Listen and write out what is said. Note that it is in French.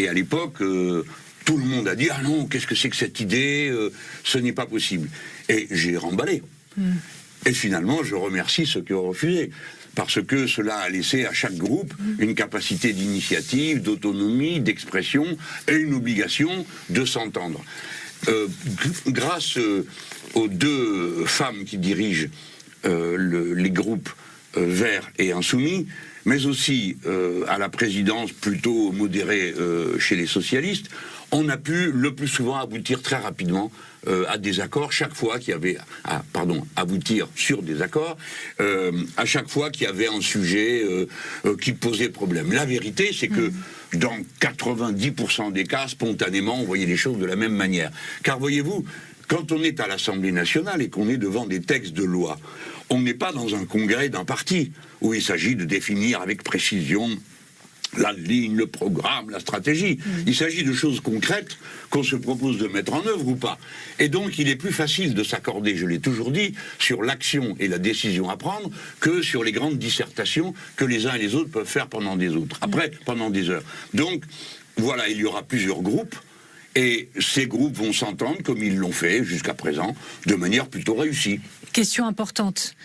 Et à l'époque, tout le monde a dit « Ah non, qu'est-ce que c'est que cette idée ce n'est pas possible ». Et j'ai remballé. Et finalement, je remercie ceux qui ont refusé. Parce que cela a laissé à chaque groupe une capacité d'initiative, d'autonomie, d'expression et une obligation de s'entendre. Grâce aux deux femmes qui dirigent les groupes Verts et Insoumis, mais aussi à la présidence plutôt modérée chez les socialistes, on a pu le plus souvent aboutir très rapidement à des accords chaque fois qu'il y avait, aboutir sur des accords à chaque fois qu'il y avait un sujet qui posait problème. La vérité, c'est que dans 90% des cas, spontanément, on voyait les choses de la même manière. Car voyez-vous, quand on est à l'Assemblée nationale et qu'on est devant des textes de loi, on n'est pas dans un congrès d'un parti où il s'agit de définir avec précision la ligne, le programme, la stratégie. Il s'agit de choses concrètes qu'on se propose de mettre en œuvre ou pas. Et donc, il est plus facile de s'accorder, je l'ai toujours dit, sur l'action et la décision à prendre que sur les grandes dissertations que les uns et les autres peuvent faire pendant des heures. Donc, voilà, il y aura plusieurs groupes. Et ces groupes vont s'entendre comme ils l'ont fait jusqu'à présent, de manière plutôt réussie. Question importante.